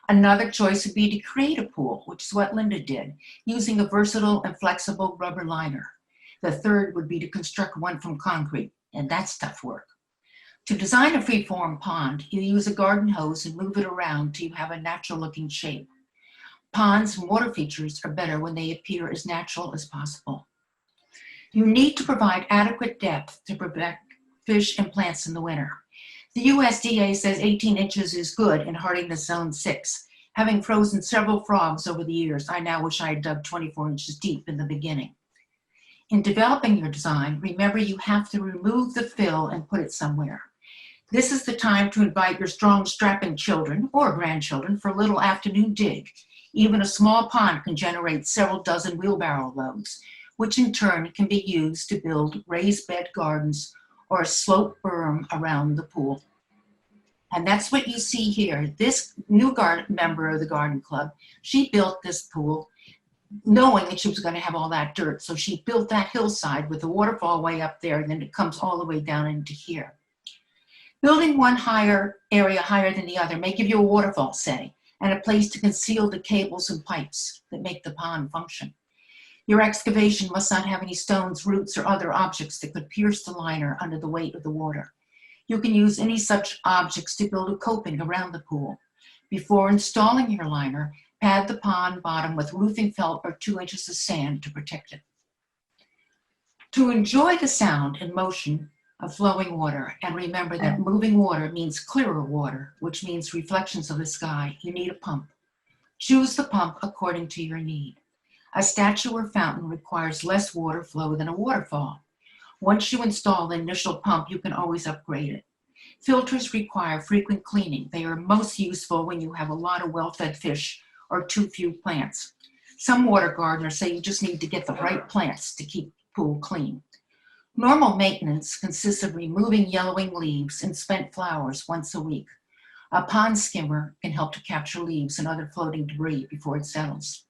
Another choice would be to create a pool, which is what Linda did, using a versatile and flexible rubber liner. The third would be to construct one from concrete, and that's tough work. To design a free-form pond, you use a garden hose and move it around till you have a natural-looking shape. Ponds and water features are better when they appear as natural as possible. You need to provide adequate depth to protect fish and plants in the winter. The USDA says 18 inches is good in hardiness zone 6. Having frozen several frogs over the years, I now wish I had dug 24 inches deep in the beginning. In developing your design, remember you have to remove the fill and put it somewhere. This is the time to invite your strong, strapping children or grandchildren for a little afternoon dig. Even a small pond can generate several dozen wheelbarrow loads, which in turn can be used to build raised bed gardens or a slope berm around the pool. And that's what you see here. This new member of the garden club, she built this pool knowing that she was going to have all that dirt. So she built that hillside with the waterfall way up there, and then it comes all the way down into here. Building one area higher than the other may give you a waterfall setting and a place to conceal the cables and pipes that make the pond function. Your excavation must not have any stones, roots, or other objects that could pierce the liner under the weight of the water. You can use any such objects to build a coping around the pool. Before installing your liner, pad the pond bottom with roofing felt or 2 inches of sand to protect it. To enjoy the sound and motion of flowing water, and remember that moving water means clearer water, which means reflections of the sky, you need a pump. Choose the pump according to your need. A statue or fountain requires less water flow than a waterfall. Once you install the initial pump, you can always upgrade it. Filters require frequent cleaning. They are most useful when you have a lot of well-fed fish or too few plants. Some water gardeners say you just need to get the right plants to keep the pool clean. Normal maintenance consists of removing yellowing leaves and spent flowers once a week. A pond skimmer can help to capture leaves and other floating debris before it settles.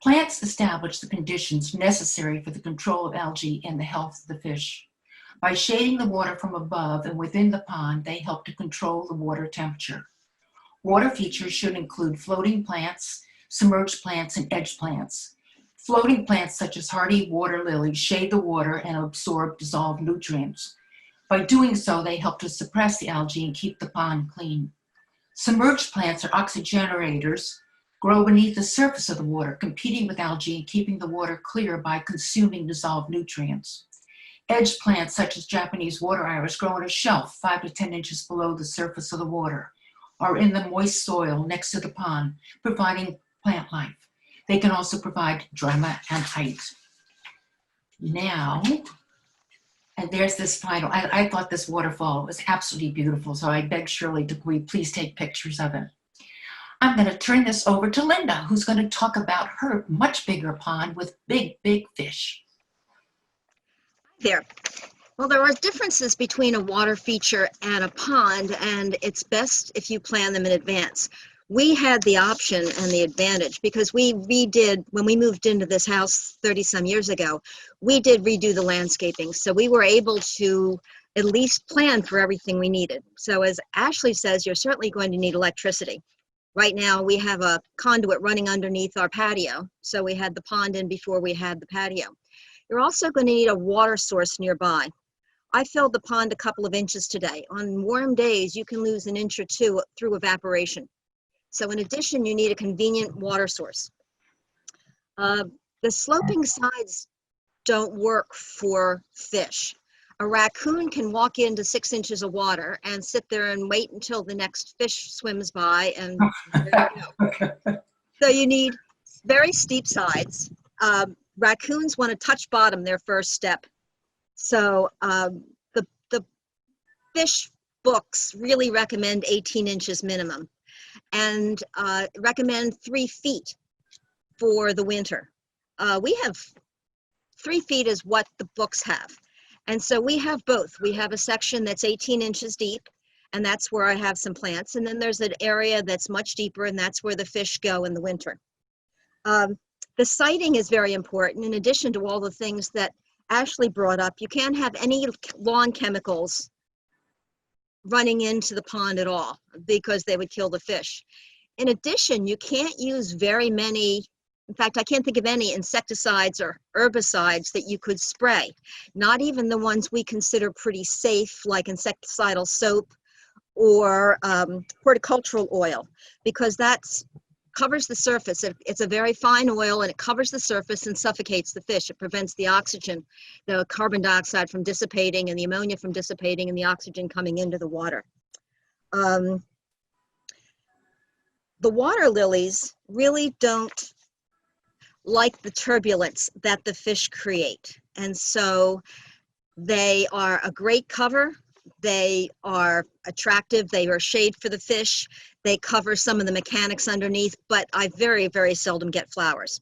Plants establish the conditions necessary for the control of algae and the health of the fish. By shading the water from above and within the pond, they help to control the water temperature. Water features should include floating plants, submerged plants, and edge plants. Floating plants such as hardy water lilies shade the water and absorb dissolved nutrients. By doing so, they help to suppress the algae and keep the pond clean. Submerged plants are oxygenators, grow beneath the surface of the water, competing with algae and keeping the water clear by consuming dissolved nutrients. Edge plants such as Japanese water iris grow on a shelf 5 to 10 inches below the surface of the water or in the moist soil next to the pond, providing plant life. They can also provide drama and height. Now, and there's this final, I thought this waterfall was absolutely beautiful, so I begged Shirley to please take pictures of it. I'm going to turn this over to Linda, who's going to talk about her much bigger pond with big, big fish. There. Well, there are differences between a water feature and a pond, and it's best if you plan them in advance. We had the option and the advantage because we redid, when we moved into this house 30 some years ago, we did redo the landscaping. So we were able to at least plan for everything we needed. So as Ashley says, you're certainly going to need electricity. Right now we have a conduit running underneath our patio. So we had the pond in before we had the patio. You're also going to need a water source nearby. I filled the pond a couple of inches today. On warm days, you can lose an inch or two through evaporation. So in addition, you need a convenient water source. The sloping sides don't work for fish. A raccoon can walk into 6 inches of water and sit there and wait until the next fish swims by, and there you go. So you need very steep sides. Raccoons want to touch bottom their first step. So the fish books really recommend 18 inches minimum and recommend 3 feet for the winter. We have 3 feet is what the books have. And so we have both. We have a section that's 18 inches deep, and that's where I have some plants. And then there's an area that's much deeper, and that's where the fish go in the winter. The siting is very important. In addition to all the things that Ashley brought up, you can't have any lawn chemicals running into the pond at all because they would kill the fish. In addition, you can't use very many, in fact, I can't think of any insecticides or herbicides that you could spray, not even the ones we consider pretty safe, like insecticidal soap or horticultural oil, because that's covers the surface. It's a very fine oil, and it covers the surface and suffocates the fish. It prevents the oxygen, the carbon dioxide from dissipating and the ammonia from dissipating and the oxygen coming into the water. The water lilies really don't like the turbulence that the fish create. And so they are a great cover. They are attractive. They are shade for the fish. They cover some of the mechanics underneath, but I very, very seldom get flowers.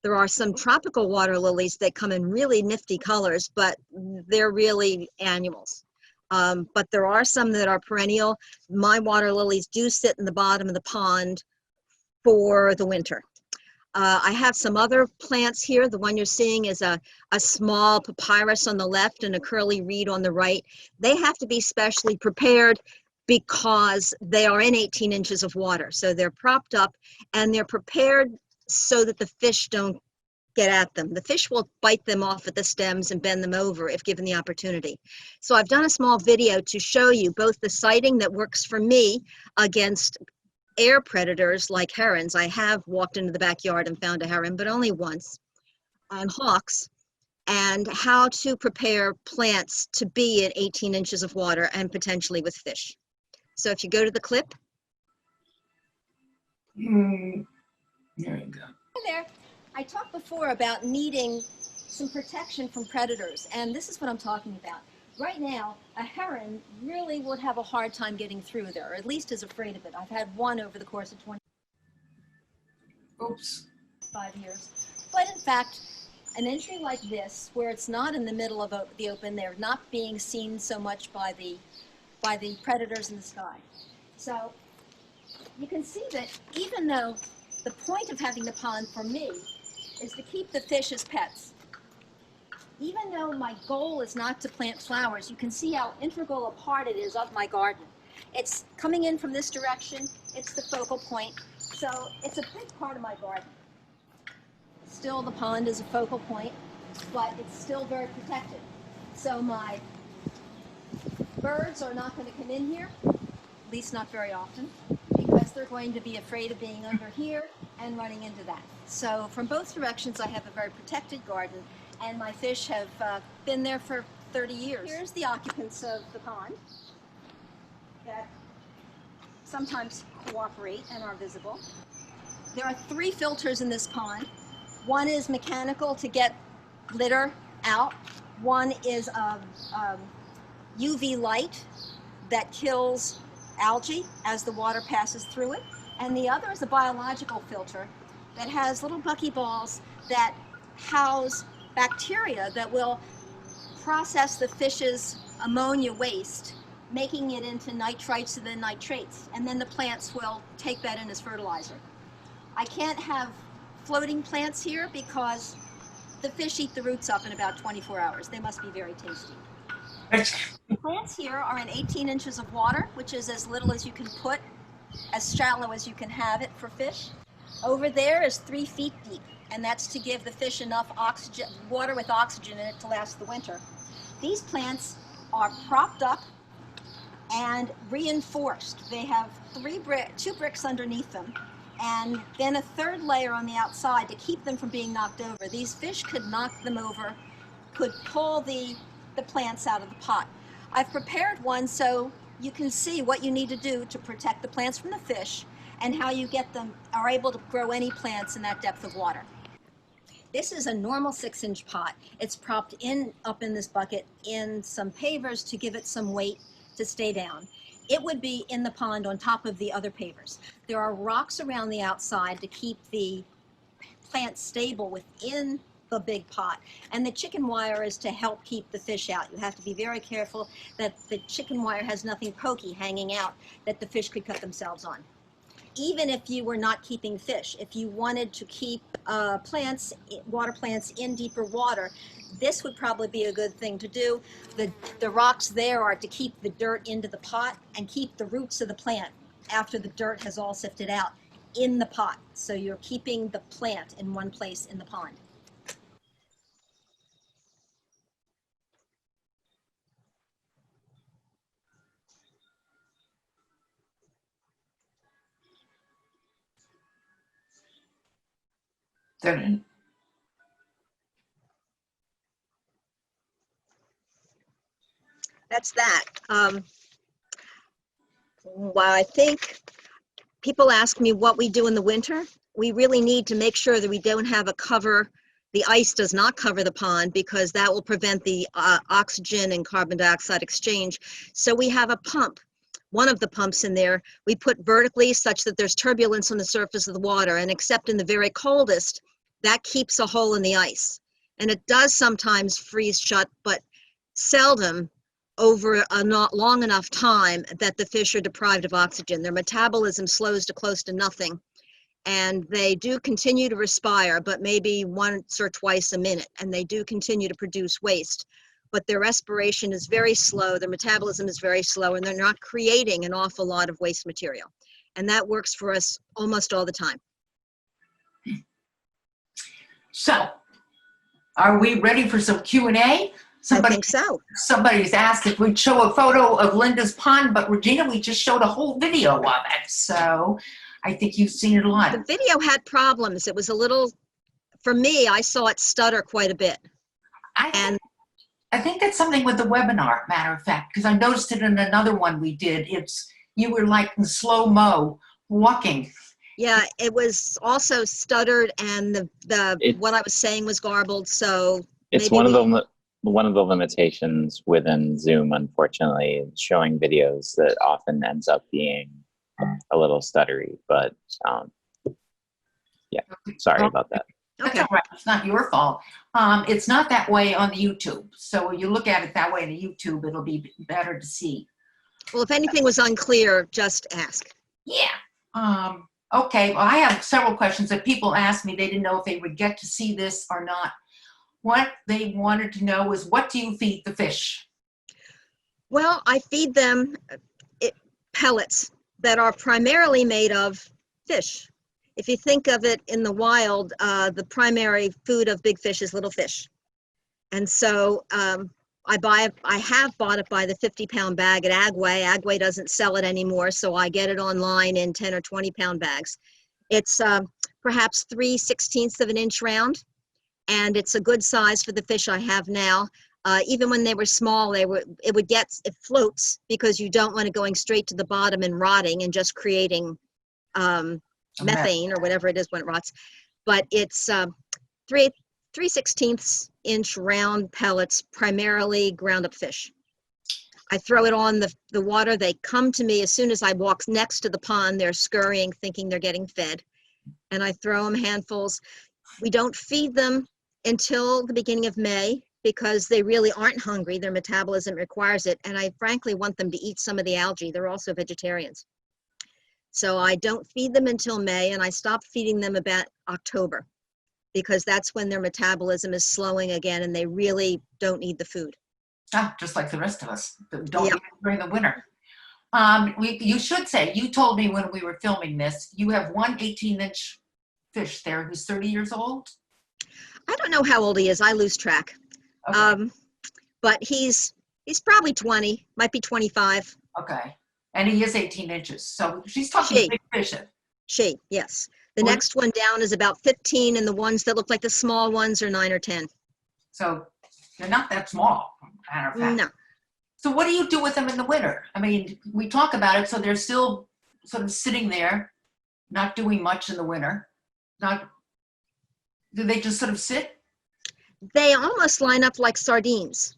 There are some tropical water lilies that come in really nifty colors, but they're really annuals. But there are some that are perennial. My water lilies do sit in the bottom of the pond for the winter. I have some other plants here. The one you're seeing is a small papyrus on the left and a curly reed on the right. They have to be specially prepared because they are in 18 inches of water. So they're propped up and they're prepared so that the fish don't get at them. The fish will bite them off at the stems and bend them over if given the opportunity. So I've done a small video to show you both the sighting that works for me against air predators like herons. I have walked into the backyard and found a heron, but only once, and hawks, and how to prepare plants to be in 18 inches of water and potentially with fish. So if you go to the clip. There you go. Hi there. I talked before about needing some protection from predators, and this is what I'm talking about. Right now, a heron really would have a hard time getting through there, or at least is afraid of it. I've had one over the course of 25 years. But in fact, an entry like this, where it's not in the middle of the open, they're not being seen so much by the predators in the sky. So you can see that even though the point of having the pond for me is to keep the fish as pets, even though my goal is not to plant flowers, you can see how integral a part it is of my garden. It's coming in from this direction, it's the focal point, so it's a big part of my garden. Still, the pond is a focal point, but it's still very protected. So my birds are not going to come in here, at least not very often, because they're going to be afraid of being under here and running into that. So from both directions, I have a very protected garden, and my fish have been there for 30 years. Here's the occupants of the pond that sometimes cooperate and are visible. There are 3 filters in this pond. One is mechanical to get litter out. One is UV light that kills algae as the water passes through it. And the other is a biological filter that has little buckyballs that house bacteria that will process the fish's ammonia waste, making it into nitrites and then nitrates, and then the plants will take that in as fertilizer. I can't have floating plants here because the fish eat the roots up in about 24 hours. They must be very tasty. The plants here are in 18 inches of water, which is as little as you can put, as shallow as you can have it for fish. Over there is 3 feet deep, and that's to give the fish enough oxygen, water with oxygen in it to last the winter. These plants are propped up and reinforced. They have 2 bricks underneath them, and then a 3rd layer on the outside to keep them from being knocked over. These fish could knock them over, could pull the plants out of the pot. I've prepared one so you can see what you need to do to protect the plants from the fish and how you are able to grow any plants in that depth of water. This is a normal 6-inch pot. It's propped up in this bucket in some pavers to give it some weight to stay down. It would be in the pond on top of the other pavers. There are rocks around the outside to keep the plants stable within the big pot, and the chicken wire is to help keep the fish out. You have to be very careful that the chicken wire has nothing pokey hanging out that the fish could cut themselves on. Even if you were not keeping fish, if you wanted to keep water plants in deeper water, this would probably be a good thing to do. The rocks there are to keep the dirt into the pot and keep the roots of the plant, after the dirt has all sifted out, in the pot. So you're keeping the plant in one place in the pond. Then That's that. While I think people ask me what we do in the winter, we really need to make sure that we don't have a cover. The ice does not cover the pond because that will prevent the oxygen and carbon dioxide exchange. So we have a pump. One of the pumps in there, we put vertically such that there's turbulence on the surface of the water, and except in the very coldest, that keeps a hole in the ice. And it does sometimes freeze shut, but seldom over a not long enough time that the fish are deprived of oxygen. Their metabolism slows to close to nothing, and they do continue to respire, but maybe once or twice a minute, and they do continue to produce waste. But their respiration is very slow, their metabolism is very slow, and they're not creating an awful lot of waste material. And that works for us almost all the time. so, are we ready for some Q&A? I think so. Somebody's asked if we'd show a photo of Linda's pond, but Regina, we just showed a whole video of it. So I think you've seen it a lot. The video had problems. It was a little, for me, I saw it stutter quite a bit. I think that's something with the webinar, matter of fact, because I noticed it in another one we did. You were like in slow-mo walking. Yeah, it was also stuttered, and what I was saying was garbled. So it's one of the limitations within Zoom, unfortunately, showing videos that often ends up being a little stuttery. But yeah, sorry about that. Okay, right. It's not your fault. It's not that way on the YouTube. So when you look at it that way on the YouTube, it'll be better to see. Well, if anything was unclear, just ask. Yeah. Okay, well, I have several questions that people asked me. They didn't know if they would get to see this or not. What they wanted to know is, what do you feed the fish? Well, I feed them pellets that are primarily made of fish. If you think of it in the wild, the primary food of big fish is little fish. And so I have bought it by the 50-pound bag at Agway. Agway doesn't sell it anymore, so I get it online in 10 or 20-pound bags. It's perhaps 3/16 of an inch round, and it's a good size for the fish I have now. Even when they were small, it floats, because you don't want it going straight to the bottom and rotting and just creating methane or whatever it is when it rots. But it's 3/16 inch round pellets, primarily ground up fish. I throw it on the water. They come to me as soon as I walk next to the pond. They're scurrying, thinking they're getting fed, and I throw them handfuls. We don't feed them until the beginning of May, because they really aren't hungry. Their metabolism requires it, and I frankly want them to eat some of the algae. They're also vegetarians. So I don't feed them until May, and I stop feeding them about October, because that's when their metabolism is slowing again and they really don't need the food. Just like the rest of us. Don't eat during the winter. You should say, you told me when we were filming this, you have one 18-inch fish there who's 30 years old? I don't know how old he is. I lose track. Okay. But he's probably 20, might be 25. Okay. And he is 18 inches. So she's talking big fish. Yes. The next one down is about 15, and the ones that look like the small ones are 9 or 10. So they're not that small, matter of fact. No. So what do you do with them in the winter? I mean, we talk about it, so they're still sort of sitting there, not doing much in the winter. Do they just sort of sit? They almost line up like sardines.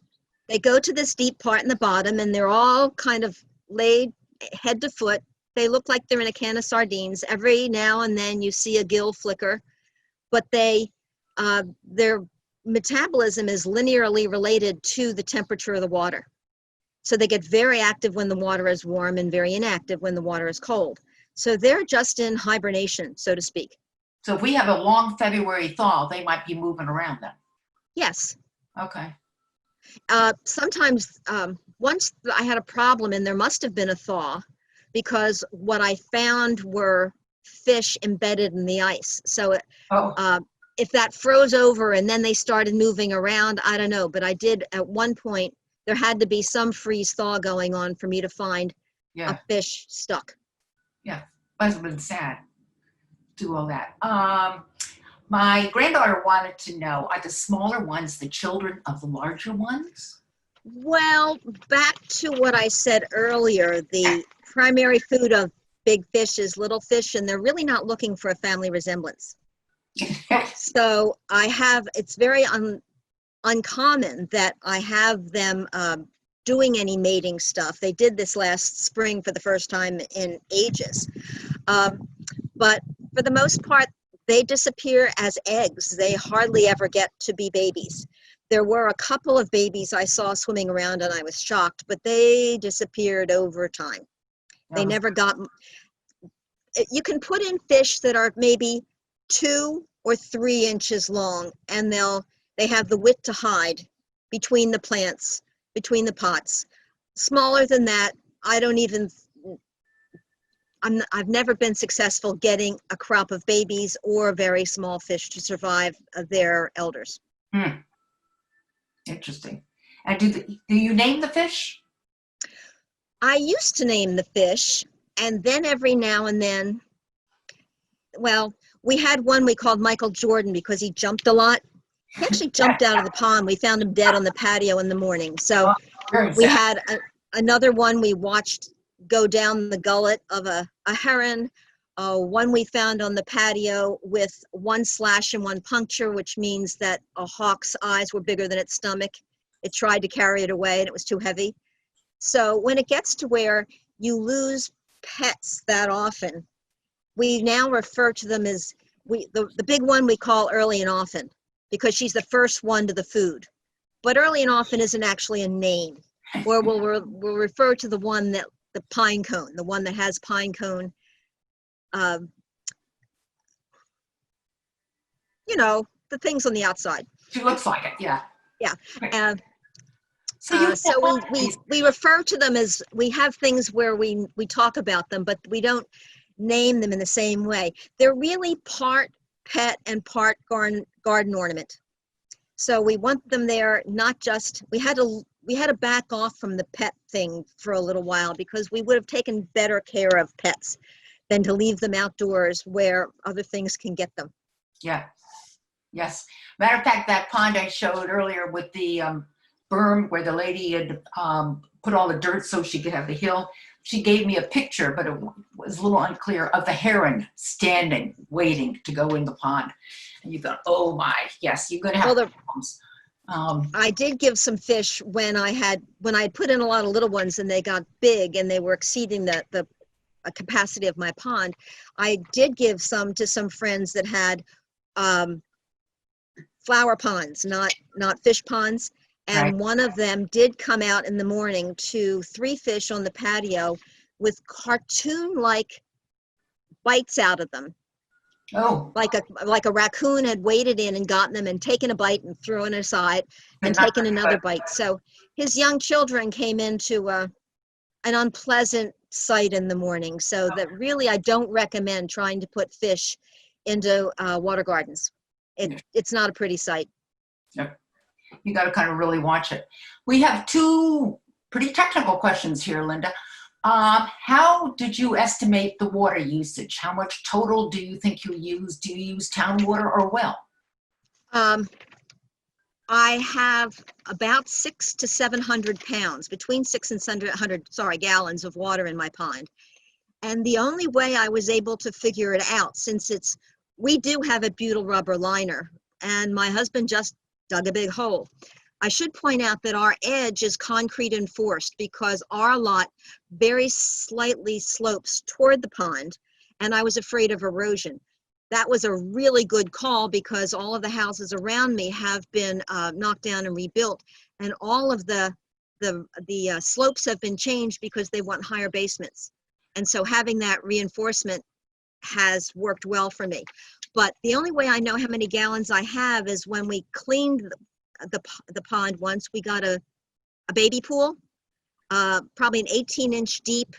They go to this deep part in the bottom, and they're all kind of laid head to foot. They look like they're in a can of sardines. Every now and then you see a gill flicker, but their metabolism is linearly related to the temperature of the water. So they get very active when the water is warm and very inactive when the water is cold. So they're just in hibernation, so to speak. So if we have a long February thaw, they might be moving around then. Yes. Okay. Sometimes, once I had a problem, and there must have been a thaw, because what I found were fish embedded in the ice. So Oh, if that froze over and then they started moving around, I don't know. But I did at one point, there had to be some freeze thaw going on for me to find yeah, a fish stuck. yeah. Must have been sad to do all that. My granddaughter wanted to know, are the smaller ones the children of the larger ones? Well, back to what I said earlier, the primary food of big fish is little fish, and they're really not looking for a family resemblance. So it's very uncommon that I have them doing any mating stuff. They did this last spring for the first time in ages. But for the most part, they disappear as eggs. They hardly ever get to be babies. There were a couple of babies I saw swimming around and I was shocked, but they disappeared over time. They never got, you can put in fish that are maybe 2 or 3 inches long, and they have the wit to hide between the plants, between the pots. Smaller than that, I've never been successful getting a crop of babies or very small fish to survive their elders. Interesting. And do you name the fish? I used to name the fish, and then every now and then, well, we had one we called Michael Jordan because he jumped a lot. He actually jumped out of the pond. We found him dead on the patio in the morning. So Very we sad. had another one we watched go down the gullet of a heron. One we found on the patio with 1 slash and 1 puncture, which means that a hawk's eyes were bigger than its stomach. It tried to carry it away and it was too heavy. So when it gets to where you lose pets that often, we now refer to them as, the big one we call early and often, because she's the first one to the food. But early and often isn't actually a name. Or we'll refer to the one that, the pine cone, the one that has pine cone, the things on the outside. She looks like it, yeah. Yeah. So So we refer to them as, we have things where we talk about them, but we don't name them in the same way. They're really part pet and part garden ornament. So we want them there, not just, we had to back off from the pet thing for a little while because we would have taken better care of pets than to leave them outdoors where other things can get them. Yeah. Yes. Matter of fact, that pond I showed earlier with the berm where the lady had put all the dirt so she could have the hill, she gave me a picture, but it was a little unclear, of the heron standing, waiting to go in the pond. And you thought, oh my, yes, you're going to have problems. I did give some fish when I had put in a lot of little ones and they got big and they were exceeding the capacity of my pond. I did give some to some friends that had flower ponds, not fish ponds. And Right. one of them did come out in the morning to 3 fish on the patio with cartoon-like bites out of them. Oh. Like a raccoon had waded in and gotten them and taken a bite and thrown it aside and taken another bite. So his young children came into an unpleasant sight in the morning. So that really, I don't recommend trying to put fish into water gardens. It's not a pretty sight. Yep. You got to kind of really watch it. We have 2 pretty technical questions here, Linda. How did you estimate the water usage? How much total do you think you use? Do you use town water or well? I have about 600 to 700 pounds, between 600 and 700, gallons of water in my pond. And the only way I was able to figure it out, since we do have a butyl rubber liner, and my husband just dug a big hole. I should point out that our edge is concrete enforced because our lot very slightly slopes toward the pond, and I was afraid of erosion. That was a really good call because all of the houses around me have been knocked down and rebuilt, and all of the slopes have been changed because they want higher basements. And so having that reinforcement has worked well for me. But the only way I know how many gallons I have is when we cleaned the pond once. We got a baby pool, probably an 18-inch deep,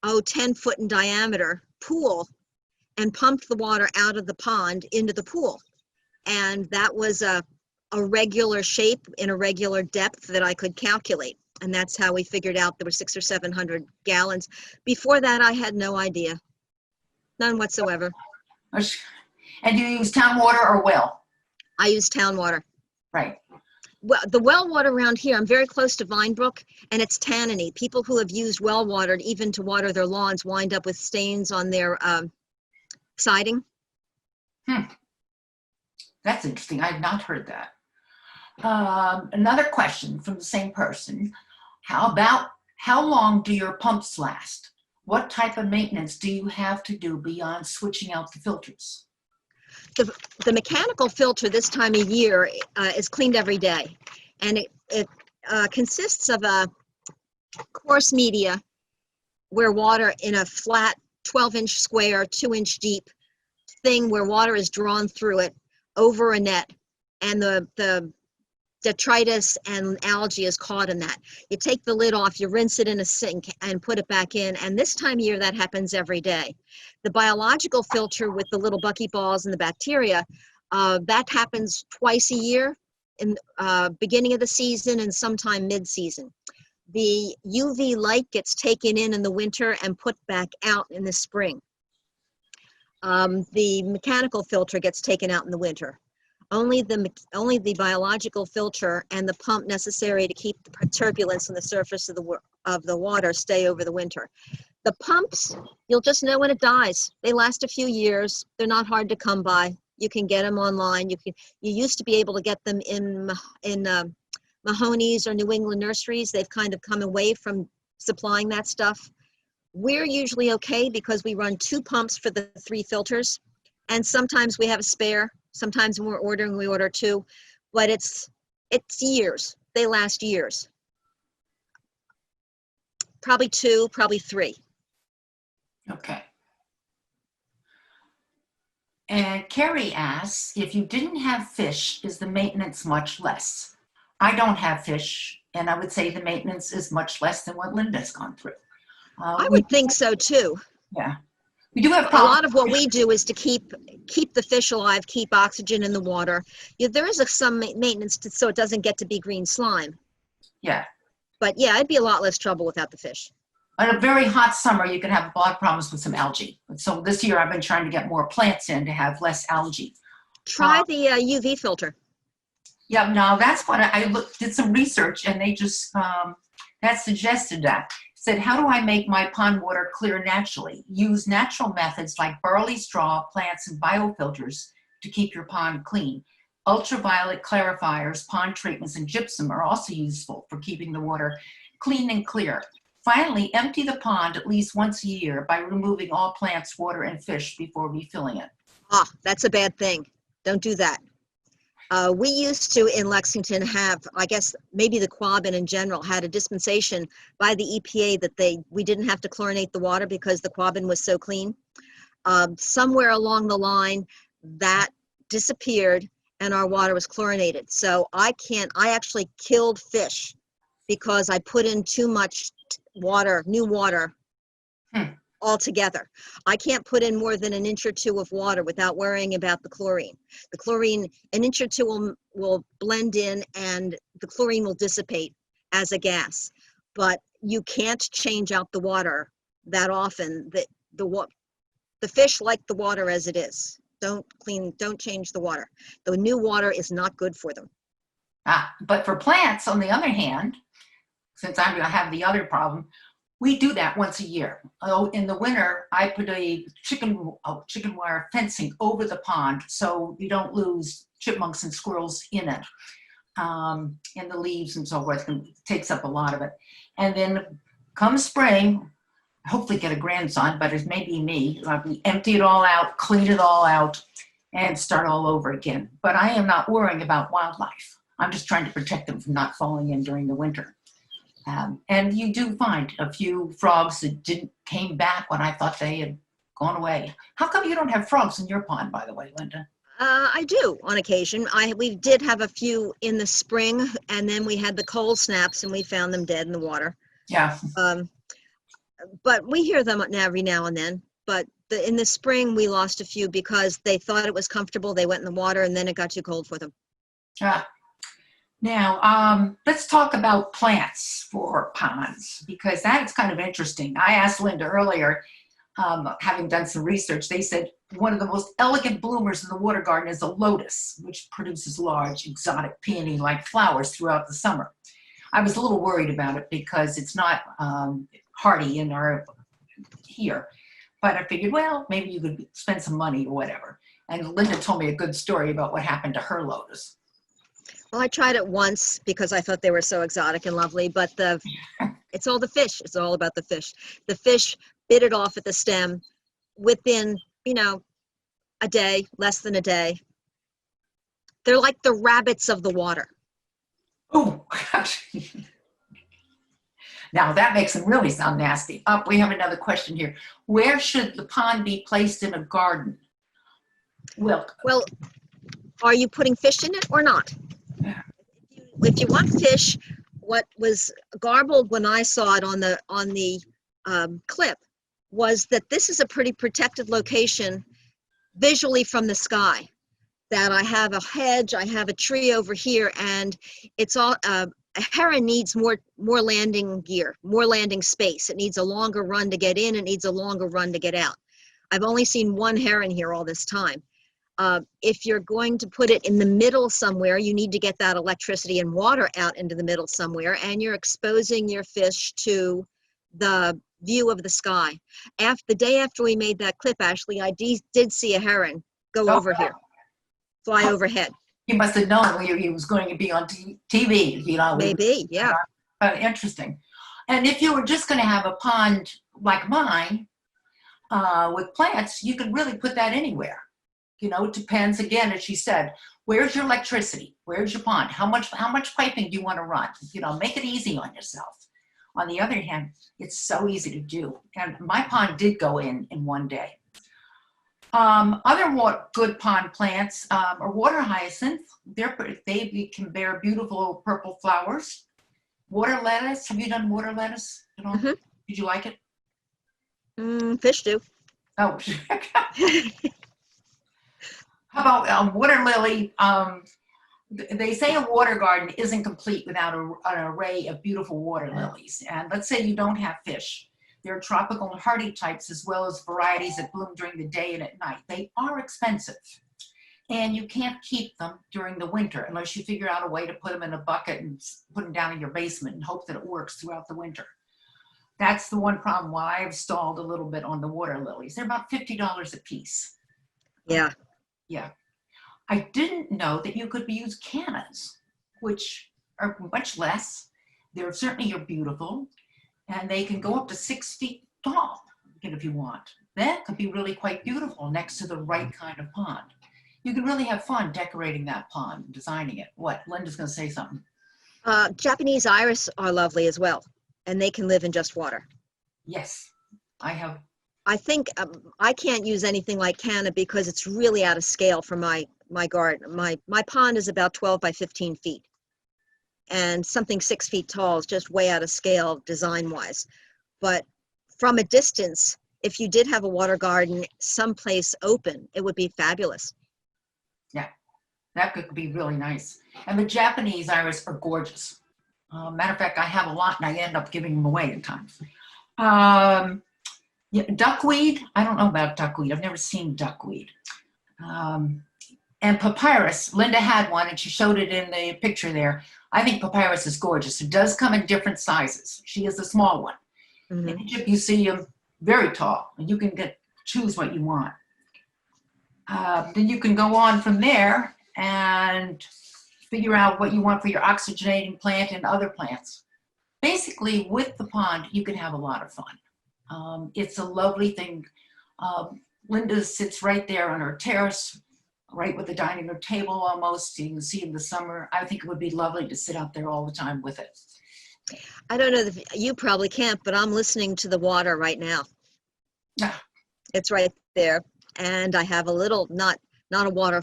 10-foot in diameter pool. and pumped the water out of the pond into the pool. And that was a regular shape in a regular depth that I could calculate. And that's how we figured out there were 600 or 700 gallons. Before that, I had no idea. None whatsoever. And do you use town water or well? I use town water. Right. Well, the well water around here, I'm very close to Vine Brook, and it's tanniny. People who have used well water even to water their lawns wind up with stains on their siding. That's interesting. I have not heard that. Another question from the same person. How long do your pumps last? What type of maintenance do you have to do beyond switching out the filters? The mechanical filter this time of year is cleaned every day, and it consists of a coarse media where water in a flat 12-inch square, 2-inch deep thing where water is drawn through it over a net, and the detritus and algae is caught in that. You take the lid off, you rinse it in a sink and put it back in, and this time of year that happens every day. The biological filter with the little buckyballs and the bacteria, that happens twice a year, in beginning of the season and sometime mid-season. The UV light gets taken in the winter and put back out in the spring. The mechanical filter gets taken out in the winter. Only the biological filter and the pump necessary to keep the turbulence on the surface of the water stay over the winter. The pumps, you'll just know when it dies. They last a few years. They're not hard to come by. You can get them online. You used to be able to get them in Mahoney's or New England nurseries. They've kind of come away from supplying that stuff. We're usually okay because we run 2 pumps for the 3 filters, and sometimes we have a spare. Sometimes when we're ordering, we order 2, but it's years. They last years. Probably 2, probably 3. Okay. And Carrie asks, if you didn't have fish, is the maintenance much less? I don't have fish, and I would say the maintenance is much less than what Linda's gone through. I would think so too. Yeah. We do have a lot of what we do is to keep the fish alive, keep oxygen in the water. There is some maintenance so it doesn't get to be green slime. Yeah. But yeah, it'd be a lot less trouble without the fish. On a very hot summer, you can have a lot of problems with some algae. So this year I've been trying to get more plants in to have less algae. Try the UV filter. Yeah, no, that's what I did some research, and they just, that suggested that. Said, how do I make my pond water clear naturally? Use natural methods like barley straw, plants, and biofilters to keep your pond clean. Ultraviolet clarifiers, pond treatments, and gypsum are also useful for keeping the water clean and clear. Finally, empty the pond at least once a year by removing all plants, water, and fish before refilling it. That's a bad thing. Don't do that. We used to in Lexington have, I guess maybe the Quabbin in general had a dispensation by the EPA that we didn't have to chlorinate the water because the Quabbin was so clean. Somewhere along the line that disappeared and our water was chlorinated. So I actually killed fish because I put in too much water, new water altogether. I can't put in more than an inch or 2 of water without worrying about the chlorine. The chlorine, an inch or 2 will blend in and the chlorine will dissipate as a gas. But you can't change out the water that often. The fish like the water as it is. Don't change the water. The new water is not good for them. But for plants, on the other hand, since I'm going to have the other problem, we do that once a year. In the winter, I put a chicken wire fencing over the pond so you don't lose chipmunks and squirrels in it, and the leaves and so forth. It takes up a lot of it. And then come spring, hopefully get a grandson, but it may be me. We empty it all out, clean it all out, and start all over again. But I am not worrying about wildlife. I'm just trying to protect them from not falling in during the winter. And you do find a few frogs that came back when I thought they had gone away. How come you don't have frogs in your pond, by the way, Linda? I do on occasion. We did have a few in the spring, and then we had the cold snaps, and we found them dead in the water. Yeah. But we hear them every now and then. but in the spring, we lost a few because they thought it was comfortable. They went in the water and then it got too cold for them. Now, let's talk about plants for ponds, because that's kind of interesting. I asked Linda earlier, having done some research, they said one of the most elegant bloomers in the water garden is a lotus, which produces large, exotic peony-like flowers throughout the summer. I was a little worried about it because it's not hardy in our here, but I figured, well, maybe you could spend some money or whatever. And Linda told me a good story about what happened to her lotus. Well, I tried it once because I thought they were so exotic and lovely, but it's all the fish. It's all about the fish. The fish bit it off at the stem within, a day, less than a day. They're like the rabbits of the water. Oh, now that makes them really sound nasty. We have another question here. Where should the pond be placed in a garden? Well, are you putting fish in it or not? If you want fish, what was garbled when I saw it on the clip was that this is a pretty protected location visually from the sky. That I have a hedge, I have a tree over here, and it's all a heron needs more landing gear, more landing space. It needs a longer run to get in. It needs a longer run to get out. I've only seen one heron here all this time. If you're going to put it in the middle somewhere, you need to get that electricity and water out into the middle somewhere, and you're exposing your fish to the view of the sky. The day after we made that clip, Ashley, I did see a heron go over here, fly overhead. He must have known he was going to be on TV, Maybe, yeah. Interesting. And if you were just going to have a pond like mine with plants, you could really put that anywhere. It depends, again, as she said, where's your electricity? Where's your pond? How much piping do you want to run? Make it easy on yourself. On the other hand, it's so easy to do. And my pond did go in one day. Other good pond plants are water hyacinth. They can bear beautiful purple flowers. Water lettuce. Have you done water lettuce at all? Mm-hmm. Did you like it? Fish do. Oh, how about water lily? They say a water garden isn't complete without an array of beautiful water lilies. And let's say you don't have fish. There are tropical and hardy types as well as varieties that bloom during the day and at night. They are expensive. And you can't keep them during the winter unless you figure out a way to put them in a bucket and put them down in your basement and hope that it works throughout the winter. That's the one problem why I've stalled a little bit on the water lilies. They're about $50 a piece. Yeah. Yeah. I didn't know that you could use cannas, which are much less. They're certainly beautiful, and they can go up to 6 feet tall if you want. That could be really quite beautiful next to the right kind of pond. You can really have fun decorating that pond, designing it. What? Linda's going to say something. Japanese iris are lovely as well, and they can live in just water. Yes, I have. I think I can't use anything like canna because it's really out of scale for my garden. My pond is about 12 by 15 feet, and something 6 feet tall is just way out of scale design-wise. But from a distance, if you did have a water garden someplace open, it would be fabulous. Yeah, that could be really nice. And the Japanese iris are gorgeous. Matter of fact, I have a lot and I end up giving them away at times. Yeah, duckweed, I don't know about duckweed. I've never seen duckweed. And papyrus, Linda had one and she showed it in the picture there. I think papyrus is gorgeous. It does come in different sizes. She is a small one. Mm-hmm. In Egypt, you see them very tall and you can choose what you want. Then you can go on from there and figure out what you want for your oxygenating plant and other plants. Basically, with the pond, you can have a lot of fun. It's a lovely thing. Linda sits right there on her terrace, right with the dining room table almost. You can see in the summer. I think it would be lovely to sit out there all the time with it. I don't know if you probably can't, but I'm listening to the water right now. Yeah. It's right there. And I have a little, not a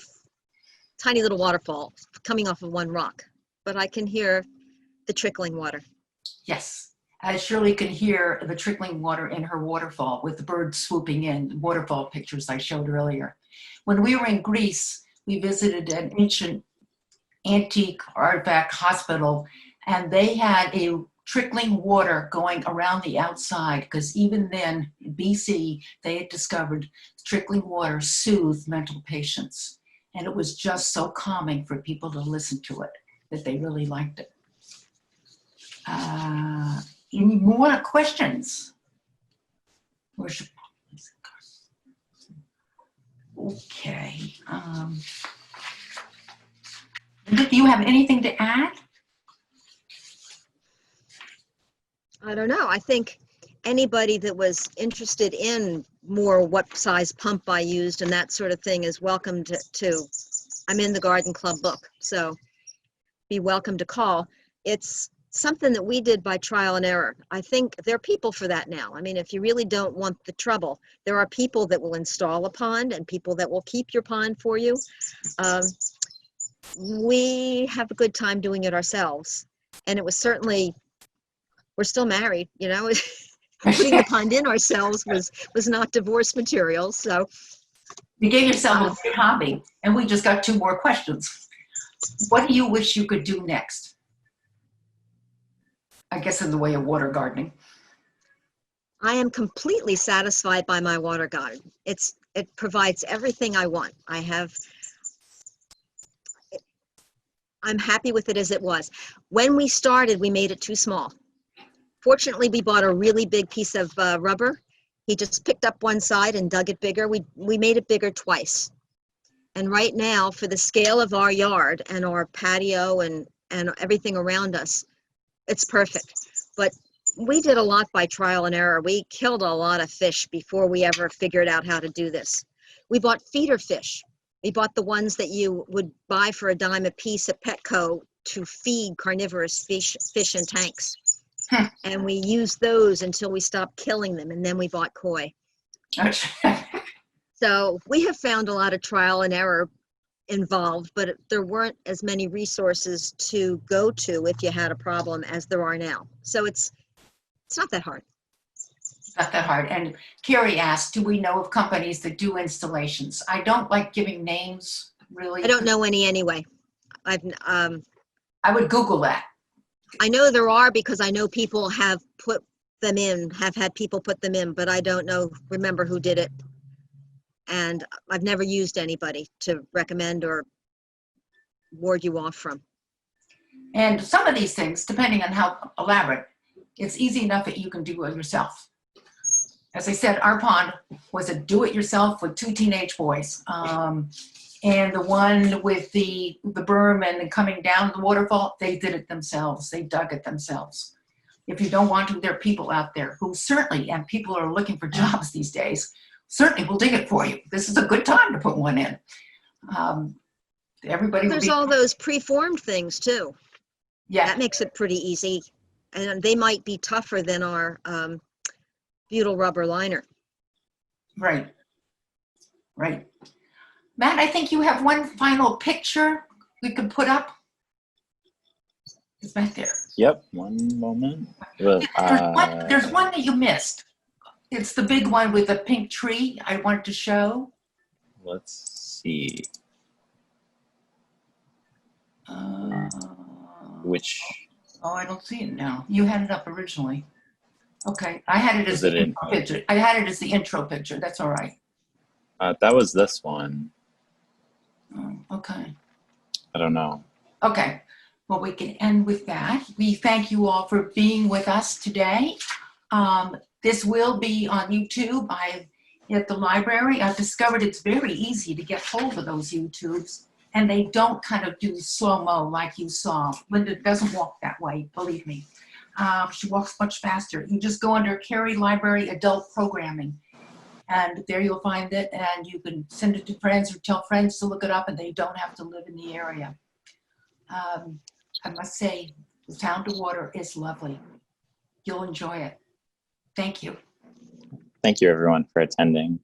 tiny little waterfall coming off of one rock, but I can hear the trickling water. Yes. as Shirley can hear the trickling water in her waterfall with the birds swooping in, waterfall pictures I showed earlier. When we were in Greece, we visited an ancient antique artifact hospital, and they had a trickling water going around the outside, because even then, in BC, they had discovered trickling water soothed mental patients. And it was just so calming for people to listen to it that they really liked it. Any more questions? Okay. Do you have anything to add? I don't know. I think anybody that was interested in more what size pump I used and that sort of thing is welcome to I'm in the garden club book, so be welcome to call. It's something that we did by trial and error. I think there are people for that now. I mean, if you really don't want the trouble, there are people that will install a pond and people that will keep your pond for you. We have a good time doing it ourselves. And it was certainly, we're still married, you know, putting the pond in ourselves was not divorce material. So you gave yourself a great hobby, and we just got 2 more questions. What do you wish you could do next? I guess in the way of water gardening. I am completely satisfied by my water garden. It provides everything I want. I'm happy with it as it was. When we started, we made it too small. Fortunately, we bought a really big piece of rubber. He just picked up one side and dug it bigger. We made it bigger twice. And right now, for the scale of our yard and our patio and everything around us, it's perfect. But we did a lot by trial and error. We killed a lot of fish before we ever figured out how to do this. We bought feeder fish. We bought the ones that you would buy for $0.10 a piece at Petco to feed carnivorous fish in tanks. And we used those until we stopped killing them, and then we bought koi. So we have found a lot of trial and error involved, but there weren't as many resources to go to if you had a problem as there are now. So it's not that hard. Not that hard. And Carrie asked, do we know of companies that do installations? I don't like giving names, really. I don't know any anyway. I would Google that. I know there are, because I know people have put them in, have had people put them in, but I don't remember who did it. And I've never used anybody to recommend or ward you off from. And some of these things, depending on how elaborate, it's easy enough that you can do it yourself. As I said, our pond was a do-it-yourself with 2 teenage boys. And the one with the berm and coming down the waterfall, they did it themselves. They dug it themselves. If you don't want to, there are people out there who certainly, and people are looking for jobs these days, certainly will dig it for you. This is a good time to put one in. Everybody. There's all those preformed things too. Yeah. That makes it pretty easy. And they might be tougher than our butyl rubber liner. Right. Right. Matt, I think you have one final picture we could put up. It's back there. Yep, one moment. Well, there's one that you missed. It's the big one with the pink tree I wanted to show. Let's see. Which? Oh, I don't see it now. You had it up originally. Okay, I had it as the intro picture. I had it as the intro picture. That's all right. That was this one. Oh, okay. I don't know. Okay. Well, we can end with that. We thank you all for being with us today. This will be on YouTube. At the library, I've discovered it's very easy to get hold of those YouTubes, and they don't kind of do slow-mo like you saw. Linda doesn't walk that way, believe me. She walks much faster. You just go under Carrie Library Adult Programming, and there you'll find it, and you can send it to friends or tell friends to look it up, and they don't have to live in the area. I must say, the Town to Water is lovely. You'll enjoy it. Thank you. Thank you, everyone, for attending.